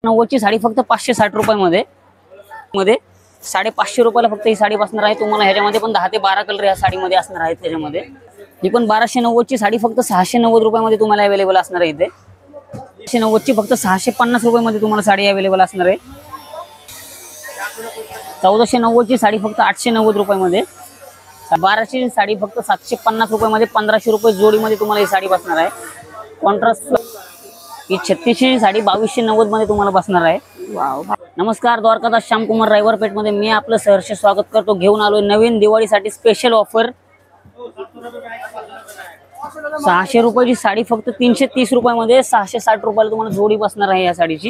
90ची साडी फक्त 560 रुपयामध्ये 550 रुपयाला फक्त ही साडी बसणार आहे तुम्हाला। ह्याच्यामध्ये पण 10 ते 12 कलर या साडीमध्ये असणार आहेत। त्याच्यामध्ये ही पण 1290ची साडी फक्त 690 रुपयामध्ये तुम्हाला अवेलेबल असणार आहे। इथे 690ची फक्त 650 रुपयामध्ये तुम्हाला साडी अवेलेबल असणार आहे। 1490ची साडी फक्त 890 रुपयामध्ये, 1200ची साडी फक्त 750 रुपयामध्ये, 1500 रुपये जोडीमध्ये तुम्हाला ही साडी बसणार आहे। कॉन्ट्रास्ट ही 36ची साडी 2290 मध्ये तुम्हाला बसणार आहे। वाव। नमस्कार, द्वारकादास श्यामकुमार रायवरपेठ मध्ये मी आपलं सहर्ष स्वागत करतो। घेऊन आलोय नवीन दिवाळीसाठी स्पेशल ऑफर। 600 रुपयाची साडी फक्त 330 रुपयामध्ये 660 रुपयाला तुम्हाला जोडी बसणार आहे। या साडीची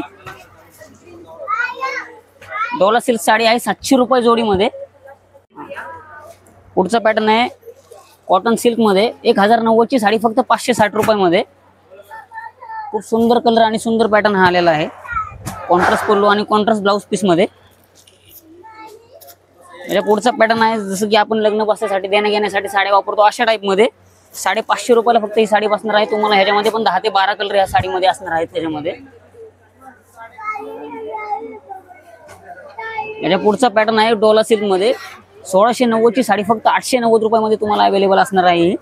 डोला सिल्क साडी आहे 700 रुपये जोडीमध्ये। पुढचा पॅटर्न आहे कॉटन सिल्क मध्ये 1090ची साडी फक्त 560 रुपयामध्ये। खूप सुंदर कलर आणि सुंदर पॅटर्न हा आलेला आहे। कॉन्ट्रास्ट पल्लू आणि कॉन्ट्रास्ट ब्लाउज पीस मध्ये। याच्या पुढचा पॅटर्न आहे जसं की आपण लग्न बसण्यासाठी देण्या घेण्यासाठी साड्या वापरतो अशा टाइप मध्ये 550 रुपयाला फक्त ही साडी बसणार आहे तुम्हाला। ह्याच्यामध्ये पण 10 ते 12 कलर या साडीमध्ये असणार आहेत। त्याच्यामध्ये याच्या पुढचा पॅटर्न आहे डोला सिल्क मध्ये 1690ची साडी फक्त 890 रुपयामध्ये तुम्हाला अवेलेबल असणार आहे।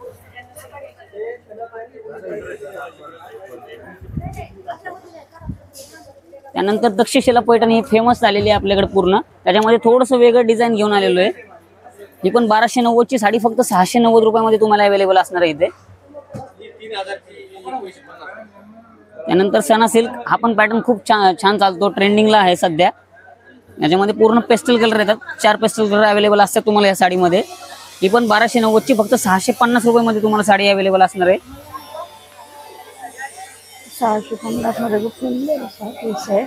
त्यानंतर तक्षशिला पैठणी ही फेमस झालेली आहे आपल्याकडे पूर्ण। त्याच्यामध्ये थोडंसं वेगळं डिझाइन घेऊन आलेलो आहे। ही पण 1290ची साडी फक्त 690 रुपयामध्ये तुम्हाला अवेलेबल असणार आहे इथे। त्यानंतर सना सिल्क हा पण पॅटर्न खूप छान चालतो, ट्रेंडिंगला आहे सध्या। याच्यामध्ये पूर्ण पेस्टल कलर येतात, 4 पेस्टल कलर अवेलेबल असतात तुम्हाला या साडीमध्ये। ही पण 1290ची फक्त 650 रुपयामध्ये तुम्हाला साडी अवेलेबल असणार आहे। 650 मध्ये खूप सुंदर असा पीस आहे।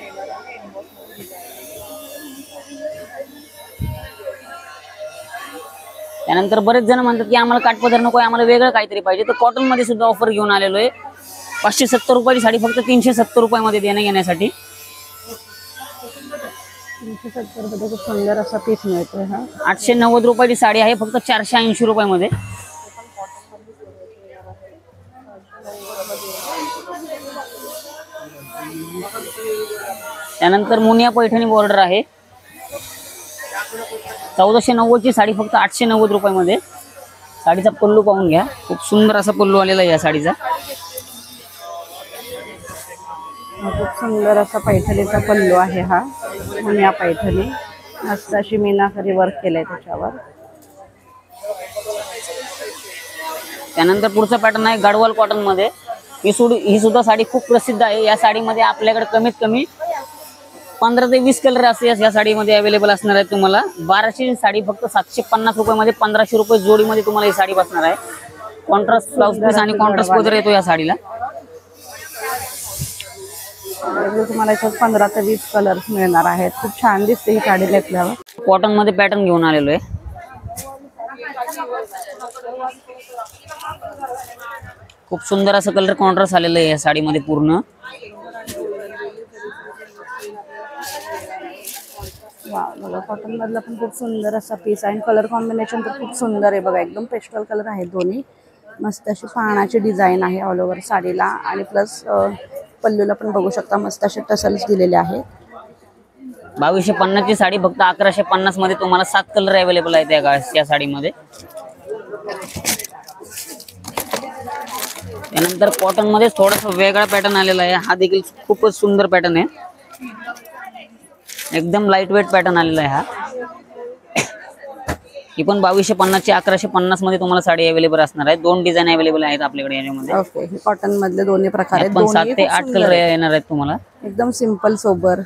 त्यानंतर बरेच जण म्हणतात की आम्हाला काठपदर नको आहे, आम्हाला वेगळं काहीतरी पाहिजे, तर कॉटन मध्ये सुद्धा ऑफर घेऊन आलेलो आहे। 570 रुपयाची साडी फक्त 370 रुपयामध्ये देण्या घेण्यासाठी। 370 मध्ये खूप सुंदर असा पीस मिळतोय हा। 890 रुपयाची साडी आहे फक्त 480 रुपयामध्ये। त्यानंतर मुनिया पैठणी बॉर्डर आहे 1490ची साडी फक्त 890 रुपयामध्ये। साडीचा पल्लू पाहून घ्या, खूप सुंदर असा पल्लू आलेला आहे या साडीचा। खूप सुंदर असा पैठणीचा पल्लू आहे हा मुनिया पैठणी। मस्त अशी मीनाकारी वर्क केलंय त्याच्यावर। त्यानंतर पुढचा पॅटर्न आहे गडवाल कॉटन मध्ये। ही सुद्धा साडी खूप प्रसिद्ध आहे। या साडीमध्ये आपल्याकडे कमीत कमी 15 ते 20 कलर असे या साडीमध्ये अवेलेबल असणार आहे तुम्हाला। 1200ची साडी फक्त 750 रुपयामध्ये, 1500 रुपये जोडीमध्ये तुम्हाला ही साडी बसणार आहे। कॉन्ट्रास्ट ब्लाउज पीस आणि कॉन्ट्रास्ट पदर येतो या साडीला। तुम्हाला याच्यात 15 ते 20 कलर्स मिळणार आहेत। खूप छान दिसते ही साडी घेतल्यावर। कॉटन मध्ये पॅटर्न घेऊन आलेलो आहे। खूप सुंदर असं कलर कॉन्ट्रास्ट आलेलं आहे या साडीमध्ये पूर्ण। वाव, बघा कॉटन मधला पण खूप सुंदर असा पीस आहे। कलर कॉम्बिनेशन तर खूप सुंदर आहे बघा, एकदम पेस्टल कलर आहेत दोन्ही। मस्त अशी पानाची डिझाईन आहे ऑल ओव्हर साडीला आणि प्लस पल्लूला पण बघू शकता मस्त असे टसल्स दिलेले आहेत। 2250 ची साडी फक्त 1150 मध्ये तुम्हाला 7 कलर अवेलेबल आहेत या साडीमध्ये। त्यानंतर कॉटन मध्ये थोडासा वेगळा पॅटर्न आलेला आहे। हा देखील खूपच सुंदर पॅटर्न आहे, एकदम लाईट वेट पॅटर्न आलेला आहे हा। ही पण 2250 ची 1150 मध्ये तुम्हाला साडी अवेलेबल असणार आहे। 2 डिझाइन अवेलेबल आहेत आपल्याकडे याच्यामध्ये। ओके, हे कॉटन मधले दोन्ही प्रकार आहेत। 7 ते 8 कलर येणार आहेत तुम्हाला। एकदम सिंपल सोबर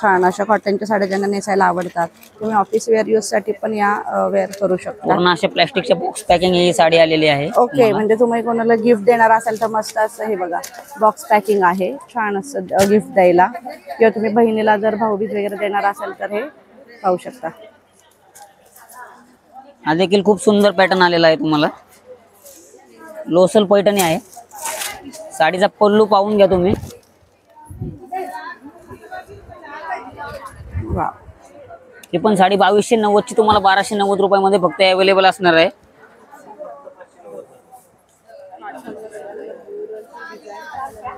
छान अशा कॉटनच्या साड्या ज्यांना नेसायला आवडतात तुम्ही ऑफिस वेअर यूज साठी पण या वेअर करू शकता। पूर्ण अशा प्लास्टिकच्या बॉक्स पॅकिंग ही साडी आलेली आहे। ओके, म्हणजे तुम्ही कोणाला गिफ्ट देणार असाल तर मस्त असं हे बघा बॉक्स पॅकिंग आहे, छान असं गिफ्ट द्यायला, किंवा तुम्ही बहिणीला जर भाऊबीज वगैरे देणार असाल तर हे पाहू शकता। हा देखील खूप सुंदर पॅटर्न आलेला आहे तुम्हाला। लोसल पैठणी आहे। साडीचा पल्लू पाहून घ्या तुम्ही। वाव, ही पण साडी 2290 ची तुम्हाला 1290 रुपयामध्ये फक्त अवेलेबल असणार आहे।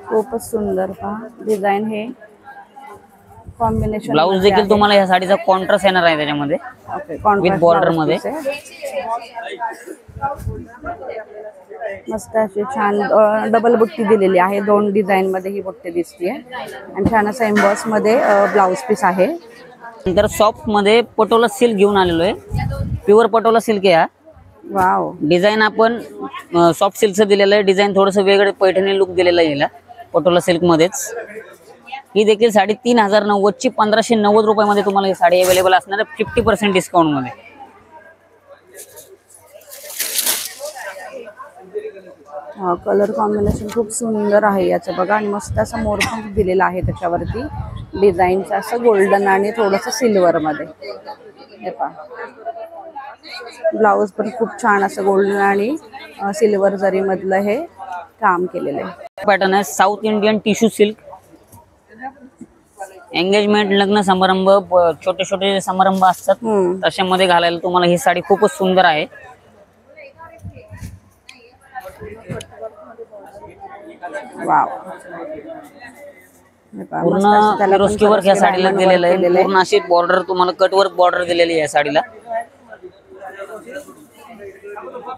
खूपच सुंदर पहा डिझाईन हे कॉम्बिनेशन ब्लाऊज देखील तुम्हाला या साडीचा कॉन्ट्रास्ट येणार आहे त्याच्यामध्ये ओके विथ बॉर्डर मध्ये. मस्त अशी छान डबल बुट्टी दिलेली आहे. 2 डिझाईन मध्ये ही बुट्टी दिसते आणि छान असं एम्बॉस मध्ये ब्लाऊज पीस आहे. नंतर सॉफ्ट मध्ये पटोला सिल्क घेऊन आलेलो आहे. प्युअर पटोला सिल्क आहे हा. वाव, डिझाईन आपण सॉफ्ट सिल्कचं दिलेलं आहे. डिझाईन थोडंसं वेगळं पैठणी लुक दिलेलं आहे याला पटोला सिल्क मध्येच. ही देखील साडी 3090 ची 1590 रुपयामध्ये तुम्हाला ही साडी अवेलेबल असणार आहे 50% डिस्काउंट मध्ये. कलर कॉम्बिनेशन खूप सुंदर आहे याचं बघा. आणि मस्त असं मोरपंख दिलेला आहे त्याच्यावरती डिझाईनचं असं गोल्डन आणि थोडंसं सिल्वर मध्ये. हे पहा, ब्लाऊज पण खूप छान असं गोल्डन आणि सिल्वर जरी मधलं हे काम केलेलं आहे. पॅटर्न आहे south Indian tissue silk. Engagement, लग्न समारंभ, छोटे छोटे समारंभ असतात तशामध्ये घालायला तुम्हाला ही साडी खूपच सुंदर आहे. वाव, पूर्ण फिरोस्की वर्क या साडीला दिलेलं आहे. पूर्ण अशी बॉर्डर तुम्हाला कट वर्क बॉर्डर दिलेली आहे या साडीला.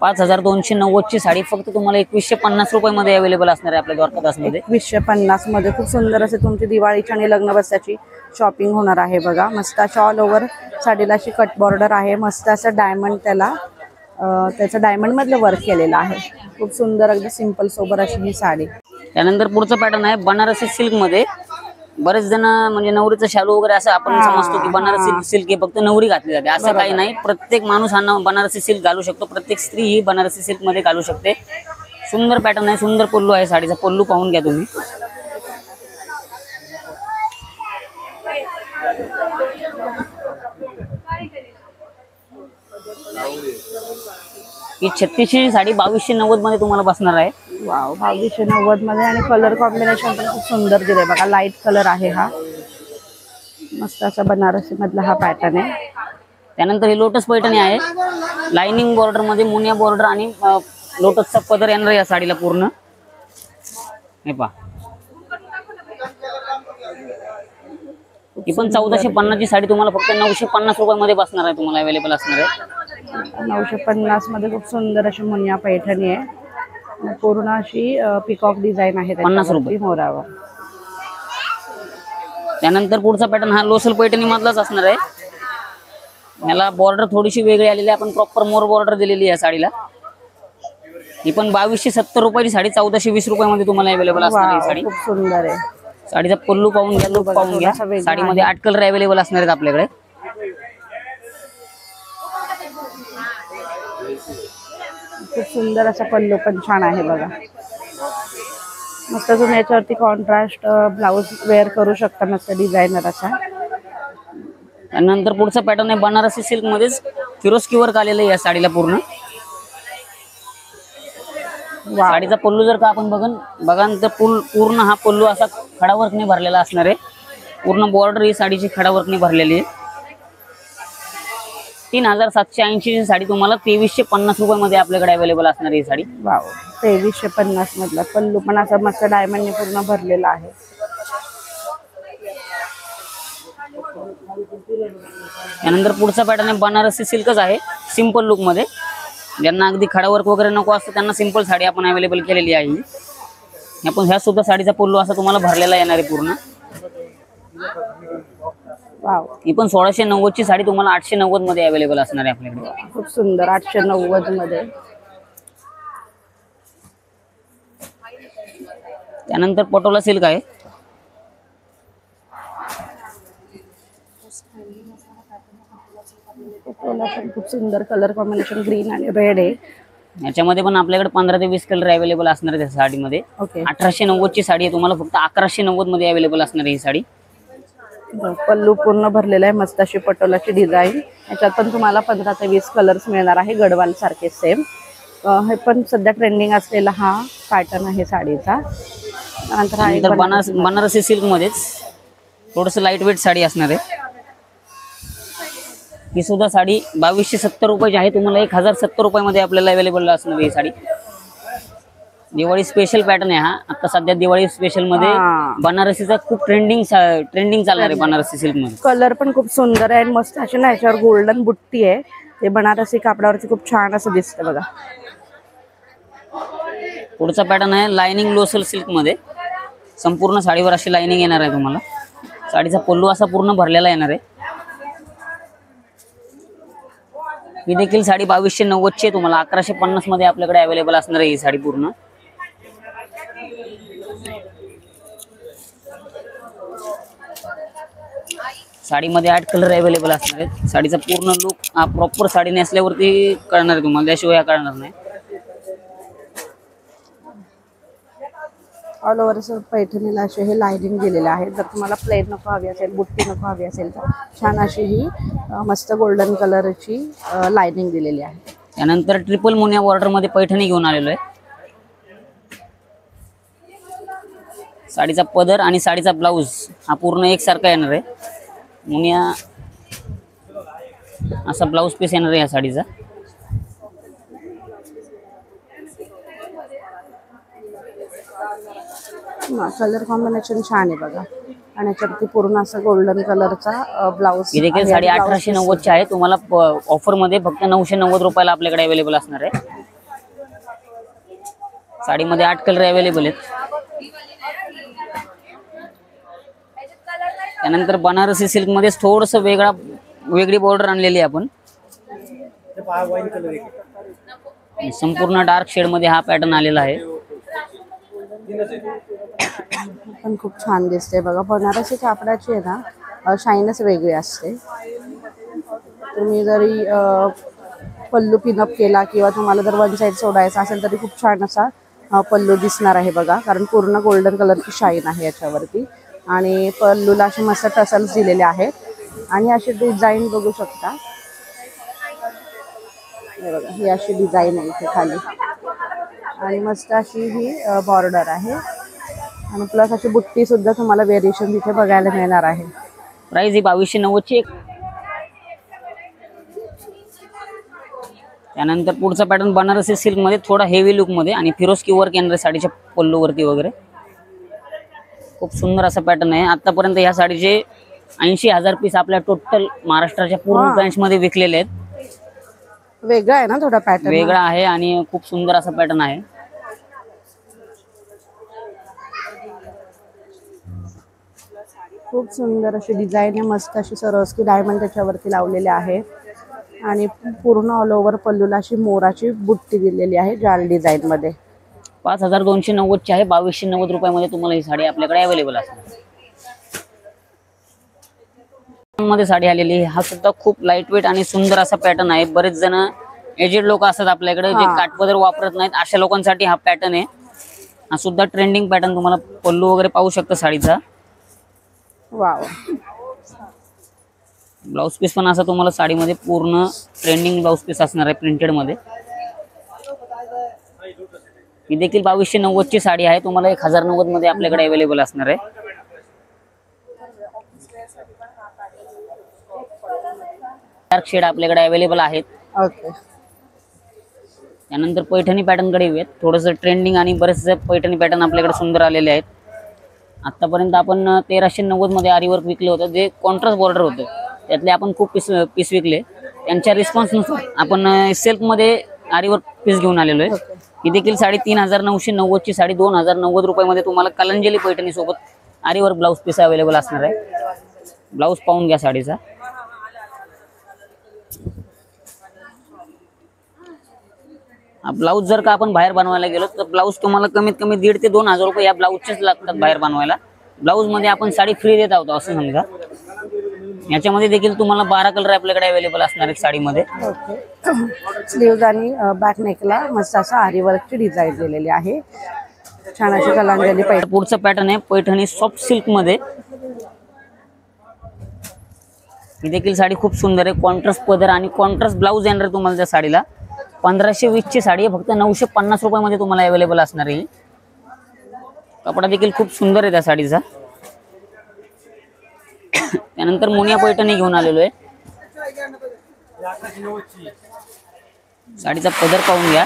5290 ची साडी फक्त तुम्हाला 2150 रुपयामध्ये अवेलेबल असणार आहे आपल्या द्वारकादास मध्ये. 2150 मध्ये खूप सुंदर असे तुमची दिवाळीची आणि लग्न बसाची शॉपिंग होणार आहे बघा. मस्त अशा ऑल ओव्हर साडीला अशी कट बॉर्डर आहे. मस्त असं डायमंड त्याचं डायमंड मधलं वर्क केलेलं आहे. खूप सुंदर अगदी सिंपल सोबर अशी ही साडी. त्यानंतर पुढचं पॅटर्न आहे बनारसी सिल्क मध्ये. बरेच जण म्हणजे नवरीचं शालू वगैरे असं आपण समजतो की बनारसी सिल्क हे फक्त नवरी घातली जाते, असं काही नाही. प्रत्येक माणूस हा बनारसी सिल्क घालू शकतो. प्रत्येक स्त्री ही बनारसी सिल्क मध्ये घालू शकते. सुंदर पॅटर्न आहे, सुंदर पल्लू आहे साडीचा. पल्लू पाहून घ्या तुम्ही. ही 3600 साडी 2290 मध्ये तुम्हाला बसणार आहे. वाव, 2290 मध्ये. आणि कलर कॉम्बिनेशन पण खूप सुंदर दिले बघा. लाईट कलर आहे हा. मस्त असा बनारसी मधला हा पॅटर्न आहे. त्यानंतर ही लोटस पैठणी आहे. लाइनिंग बॉर्डर मध्ये मुनिया बॉर्डर आणि लोटसचा पदर येणार या साडीला पूर्ण. हे पहा, ही पण 1450 ची साडी तुम्हाला फक्त 950 रुपयामध्ये बसणार आहे. तुम्हाला अवेलेबल असणार आहे 950 मध्ये. खूप सुंदर अशी मुनिया पैठणी आहे. पूर्ण अशी पिकॉक डिझाईन आहे 50 रुपये मोरावर. त्यानंतर पुढचा पॅटर्न हा लोसल पैठणी मधलाच असणार आहे. याला बॉर्डर थोडीशी वेगळी आलेली आहे. आपण प्रॉपर मोर बॉर्डर दिलेली आहे साडीला. ही पण 2270 रुपयाची साडी 1420 रुपयामध्ये तुम्हाला अवेलेबल असणार आहे साडी. खूप सुंदर आहे. साडीचा पल्लू पाहून घ्या, लुक पाहून घ्या. साडीमध्ये 8 कलर अवेलेबल असणार आहेत आपल्याकडे. खूप सुंदर असा पल्लू पण छान आहे बघा. मस्त तुम्ही याच्यावरती कॉन्ट्रास्ट ब्लाऊज वेअर करू शकता. मस्त डिझायनर असा. त्यानंतर पुढचा पॅटर्न आहे बनारसी सिल्क मध्येच फिरोस्की वर्क आलेलं आहे या साडीला पूर्ण. साडीचा पल्लू जर का आपण बघा तर पूर्ण हा पल्लू असा खडा वर्कने भरलेला असणार आहे. पूर्ण बॉर्डर ही साडीची खडा वर्कने भरलेली आहे. 3780 ची साडी तुम्हाला 2350 रुपयामध्ये आपल्याकडे अवेलेबल असणार आहे ही साडी. वाव, 2350 मधला पल्लू पण असा मस्त डायमंडने पूर्ण भरलेला आहे. त्यानंतर पुढचा पॅटर्न आहे बनारसी सिल्कच आहे सिंपल लुक मध्ये. ज्यांना अगदी खडा वर्क वगैरे नको असतं त्यांना सिंपल साडी आपण अवेलेबल केलेली आहे. आपण ह्या सुद्धा साडीचा पल्लू असा तुम्हाला भरलेला येणार आहे पूर्ण. वाव, ही पण 1690 ची साडी तुम्हाला 890 मध्ये अवेलेबल असणार आहे आपल्याकडे. खूप सुंदर 890 मध्ये. त्यानंतर पटोला सिल्क आहे. खूप सुंदर कलर कॉम्बिनेशन ग्रीन आणि रेड आहे. याच्यामध्ये पण आपल्याकडे 15 ते 20 कलर अवेलेबल असणार आहे साडीमध्ये. 1890 ची साडी आहे, तुम्हाला फक्त 1190 मध्ये अवेलेबल असणार आहे ही साडी. पल्लू पूर्ण भरलेला आहे. मस्त अशी पटोलाची डिझाईन. याच्यात पण तुम्हाला 15 ते 20 कलर्स मिळणार आहे गडवाल सारखे सेम. हे पण सध्या ट्रेंडिंग असलेला हा पॅटर्न आहे साडीचा. नंतर बनारसी सिल्क मध्येच थोडस लाईट वेट साडी असणार आहे. ही सुद्धा साडी 2270 रुपयाची आहे. तुम्हाला 1070 रुपयामध्ये आपल्याला अवेलेबल असणार ही साडी. दिवाळी स्पेशल पॅटर्न आहे हा. आता सध्या दिवाळी स्पेशल मध्ये हा. बनारसीचा खूप ट्रेंडिंग चालणार आहे बनारसी सिल्क मध्ये. कलर पण खूप सुंदर आहे आणि मस्त अशी ना याच्यावर गोल्डन बुट्टी आहे. ते बनारसी कापडावरती खूप छान असं दिसतं बघा. पुढचा पॅटर्न आहे लाइनिंग लोसल सिल्क मध्ये. संपूर्ण साडीवर अशी लाइनिंग येणार आहे तुम्हाला. साडीचा पल्लू असा पूर्ण भरलेला येणार आहे. ही देखील साडी 2290 ची आहे. तुम्हाला 1150 मध्ये आपल्याकडे अवेलेबल असणार आहे ही साडी पूर्ण. साडीमध्ये 8 कलर अवेलेबल असणार आहेत. साडीचा पूर्ण लुक हा प्रॉपर साडी नेसल्यावरती कळणार आहे तुम्हाला, त्याशिवाय कळणार नाही. ऑल ओव्हर पैठणीला असे हे लाइनिंग दिलेले आहे. जर तुम्हाला प्लेन नको हवी असेल, बुट्टी नको हवी असेल तर छान अशी ही मस्त गोल्डन कलरची लाइनिंग दिलेली आहे. त्यानंतर ट्रिपल मुनिया बॉर्डर मध्ये पैठणी घेऊन आलेलो आहे. साडीचा पदर आणि साडीचा ब्लाऊज हा पूर्ण एकसारखा येणार आहे. मुनिया असा ब्लाऊज पीस येणार आहे या साडीचा. कलर कॉम्बिनेशन छान आहे बघा. आणि याच्यावरती पूर्ण असं गोल्डन कलरचा ब्लाऊज. ही देखील साडी 1890 ची आहे. तुम्हाला ऑफर मध्ये फक्त 990 रुपयाला आपल्याकडे अवेलेबल असणार आहे. साडीमध्ये 8 कलर अवेलेबल आहेत. त्यानंतर बनारसी सिल्क मध्ये थोडस वेगळी बॉर्डर आणलेली आहे आपण. संपूर्ण डार्क शेड मध्ये हा पॅटर्न आलेला आहे. पण खूप छान दिसते बघा. बनारसी कापडाची आहे ना शाईनच वेगळी असते. तुम्ही जरी पल्लू पिनअप केला किंवा तुम्हाला जर वन साईड सोडायचा असेल तरी खूप छान असा पल्लू दिसणार आहे बघा. कारण पूर्ण गोल्डन कलरची शाईन आहे याच्यावरती. आणि पल्लूला असे मस्त टसल्स दिलेले आहेत. आणि अशी डिझाईन बघू शकता. हे बघा, ही अशी डिझाईन आहे इथे खाली. आणि मस्त अशी ही बॉर्डर आहे. आणि प्लस अशी बुट्टी सुद्धा तुम्हाला व्हेरिएशन तिथे बघायला मिळणार आहे. प्राइस ही 2290 ची. त्यानंतर पुढचा पॅटर्न बनारसी सिल्क मध्ये थोडा हेवी लुक मध्ये आणि फिरोस्की वर्क येणार साडीच्या पल्लूवरती वगैरे. खूप सुंदर असा पॅटर्न आहे. आतापर्यंत ह्या साडीचे 80,000 पीस आपल्या टोटल महाराष्ट्राच्या पूर्ण ब्रांच मध्ये विकलेले आहेत. वेगळा आहे ना थोडा पॅटर्न. वेगळा आहे आणि खूप सुंदर असा पॅटर्न आहे. खूप सुंदर अशी डिझाईन आहे. मस्त अशी सरोस्की डायमंड त्याच्यावरती लावलेले आहे. आणि पूर्ण ऑल ओव्हर पल्लूला अशी मोराची बुट्टी दिलेली आहे जाल डिझाईन मध्ये. 5290 ची आहे. 2290 रुपयामध्ये तुम्हाला ही साडी आपल्याकडे अवेलेबल असणार. मध्ये साडी आलेली. हा सुद्धा खूप लाईट वेट आणि सुंदर असा पॅटर्न आहे. बरेच जण एजेड लोक असतात आपल्याकडे जे काठपदर वापरत नाहीत, अशा लोकांसाठी हा पॅटर्न आहे. हा सुद्धा ट्रेंडिंग पॅटर्न. तुम्हाला पल्लू वगैरे पाहू शकता साडीचा. वाव. ब्लाउज पीस पण असा तुम्हाला साडीमध्ये पूर्ण ट्रेंडिंग ब्लाउज पीस असणार आहे प्रिंटेड मध्ये. ही देखील 2290 ची साडी आहे. तुम्हाला 1090 मध्ये आपल्याकडे अवेलेबल असणार आहे. डार्क शेड आपल्याकडे अवेलेबल आहेत. ओके. त्यानंतर पैठणी पॅटर्न कडे येऊयात. थोडंसं ट्रेंडिंग आणि बरेचसे पैठणी पॅटर्न आपल्याकडे सुंदर आलेले आहेत. आतापर्यंत आपण 1390 मध्ये आरी वर्क विकले होते, जे कॉन्ट्रास्ट बॉर्डर होते. त्यातले आपण खूप पीस विकले. त्यांच्या रिस्पॉन्सनुसार आपण सिल्क मध्ये आरी वर्क पीस घेऊन आलेलो आहे. ही देखील साडी 3990 ची साडी 2090 रुपयामध्ये तुम्हाला कलंजली पैठणी सोबत आरी वर्क ब्लाउज पीस अवेलेबल असणार आहे. ब्लाउज पाहून घ्या साडीचा. ब्लाउज जर का आपण बाहेर बनवायला गेलो तर ब्लाउज तुम्हाला कमीत कमी 1,500 ते 2,000 रुपये या ब्लाउजचेच लागतात बाहेर बनवायला. ब्लाउज मध्ये आपण साडी फ्री देत आहोत असं समजा. याच्यामध्ये देखील तुम्हाला 12 कलर आपल्याकडे अवेलेबल असणार आहेत साडीमध्ये. ओके. स्लीव्ज आणि बॅक नेकला मस्त असं आरी वर्कची डिझाईन दिलेली आहे. छान अशी कलांजली पैठणी. पुढचं पॅटर्न आहे पैठणी सॉफ्ट सिल्क मध्ये. ही देखील साडी खूप सुंदर आहे. कॉन्ट्रास्ट पदर आणि कॉन्ट्रास्ट ब्लाउज येणार तुम्हाला त्या साडीला. 1520 ची साडी फक्त 950 रुपयामध्ये तुम्हाला अवेलेबल असणार आहे. कपडा देखील खूप सुंदर आहे त्या साडीचा. त्यानंतर मुनिया पैठणी घेऊन आलेलो आहे. साडीचा पदर पाहून घ्या.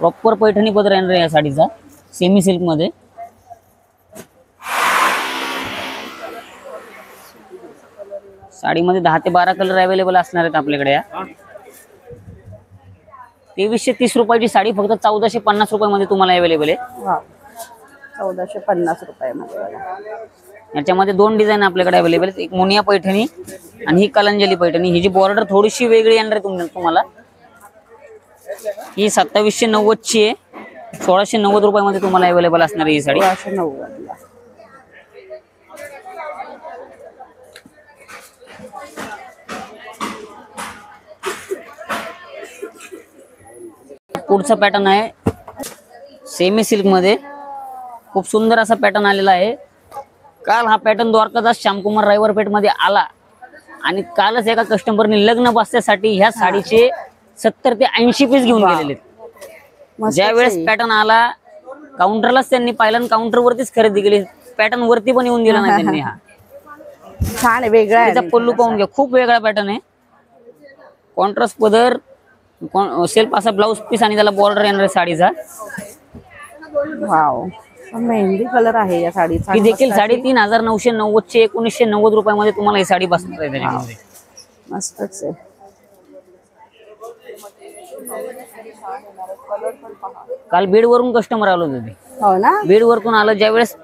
प्रॉपर पैठणी पदर येणार आहे या साडीचा, सेमी सिल्क मध्ये. साडीमध्ये 10 ते 12 कलर अवेलेबल असणार आहेत आपल्याकडे. या 2330 रुपयाची साडी फक्त 1450 रुपयामध्ये तुम्हाला अवेलेबल आहे. वा, 1450 रुपयामध्ये बघा. याच्यामध्ये 2 डिझाईन आपल्याकडे अवेलेबल आहेत. एक मुनिया पैठणी आणि ही कलंजली पैठणी. ही जी बॉर्डर थोडीशी वेगळी येणार आहे तुम्हाला. ही 2790 ची आहे. 1690 रुपयामध्ये तुम्हाला अवेलेबल असणार आहे ही साडी. 1690 ला. पुढचा पॅटर्न आहे सेमी सिल्क मध्ये. खूप सुंदर असा पॅटर्न आलेला आहे. काल हा पॅटर्न द्वारकादास श्यामकुमार रायवरपेठ मध्ये आला आणि कालच एका कस्टमरने लग्न बसण्यासाठी ह्या साडीचे 70 ते 80 पीस घेऊन गेलेले. ज्या वेळेस पॅटर्न आला काउंटरलाच त्यांनी पाहिलं आणि काउंटर वरतीच खरेदी केली. पॅटर्न वरती पण येऊन दिला नाही त्यांनी. हा छान आहे, वेगळा आहे. त्याचा पल्लू पाहून घ्या, खूप वेगळा पॅटर्न आहे. कॉन्ट्रास्ट पदर, सेल्फ असा ब्लाउज पीस आणि त्याला बॉर्डर येणार आहे साडीचा. वाव, मेहंदी कलर आहे या साडीचा. ही देखील साडी 3990 ची 1990 रुपयामध्ये तुम्हाला ही साडी बसणार आहे त्याच्यामध्ये. मस्तच आहे. काल बीड वरून कस्टमर आलो होते. हो ना, बीड वरून आलं. ज्यावेळेस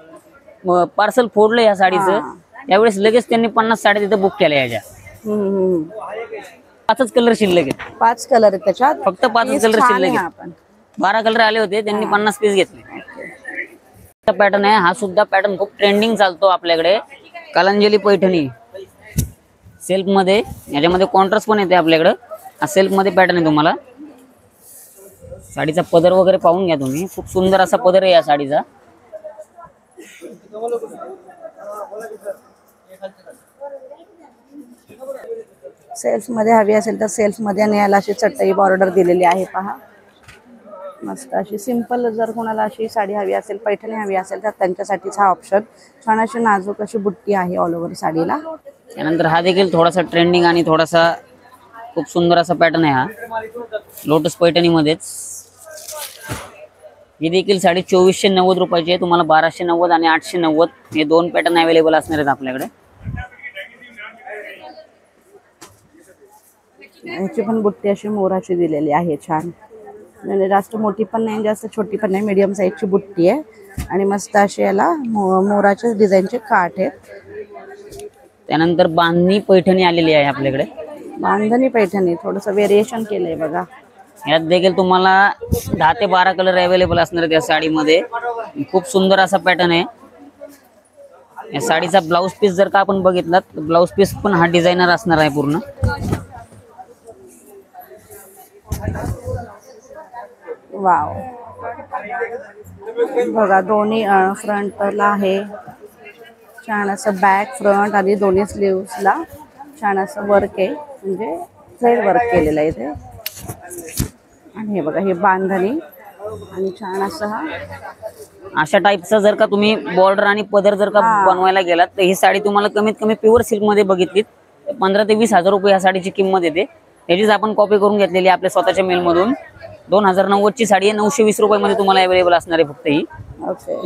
पार्सल फोडलं या साडीचं त्यावेळेस लगेच त्यांनी 50 साड्या तिथे बुक केल्या. याच्या 5च कलर शिल्लक आहेत. 5 कलर आहेत त्याच्यात, फक्त 5च कलर शिल्लक आहेत. 12 कलर आले होते, त्यांनी 50 पीस घेतले. पॅटर्न आहे हा सुद्धा. पॅटर्न खूप ट्रेंडिंग चालतो आपल्याकडे. कलंजली पैठणी सेल्फ मध्ये. याच्यामध्ये कॉन्ट्रास्ट पण येते आपल्याकडे. हा सेल्फ मध्ये पॅटर्न आहे तुम्हाला. साडीचा पदर वगैरे पाहून घ्या तुम्ही. खूप सुंदर असा पदर आहे या साडीचा. सेल्फ मध्ये हवी असेल तर सेल्फ मध्ये आणि याला अशी चटई बॉर्डर दिलेली आहे पहा. मस्त अशी सिंपल जर कोणाला अशी साडी हवी असेल, पैठणी हवी असेल तर त्यांच्यासाठीच हा ऑप्शन. छान अशी नाजूक अशी बुट्टी आहे ऑल ओव्हर साडीला. त्यानंतर हा देखील थोडासा ट्रेंडिंग आणि थोडासा खूप सुंदर असा पॅटर्न आहे हा, लोटस पैठणी मध्येच. ही देखील साडी 2490 रुपयाची आहे. तुम्हाला 1290 आणि 890 हे 2 पॅटर्न अवेलेबल असणार आहेत आपल्याकडे. याची पण बुट्टी अशी मोराची दिलेली आहे. छान, म्हणजे जास्त मोठी पण नाही जास्त छोटी पण नाही, मीडियम साईजची बुट्टी आहे आणि मस्त अशी याला मोराच्या डिझाईनचे काठ आहेत. त्यानंतर बांधणी पैठणी आलेली आहे आपल्याकडे. बांधणी पैठणी थोडंसं व्हेरिएशन केलंय बघा. यात देखील तुम्हाला 10 ते 12 कलर अवेलेबल असणार आहेत या साडीमध्ये. खूप सुंदर असा पॅटर्न आहे. या साडीचा ब्लाउज पीस जर का आपण बघितला तर ब्लाउज पीस पण हा डिझायनर असणार आहे पूर्ण. वाव, बघा दोन्ही फ्रंटला आहे. छान असं बॅक फ्रंट आणि दोन्ही स्लीव्सला छान असं वर्क आहे, म्हणजे थ्रेड वर्क केलेलं आहे इथे. आणि हे बघा हे बांधणी आणि छान असं हा अशा टाईपचा जर का तुम्ही बॉर्डर आणि पदर जर का बनवायला गेलात तर ही साडी तुम्हाला कमीत कमी प्युअर सिल्क मध्ये बघितलीत 15 ते 20 हजार रुपये ह्या साडीची किंमत येते. याचीच आपण कॉपी करून घेतलेली आपल्या स्वतःच्या मेल मधून. 2090 ची साडी आहे. 920 रुपयामध्ये तुम्हाला अवेलेबल असणार आहे फक्त ही. ओके.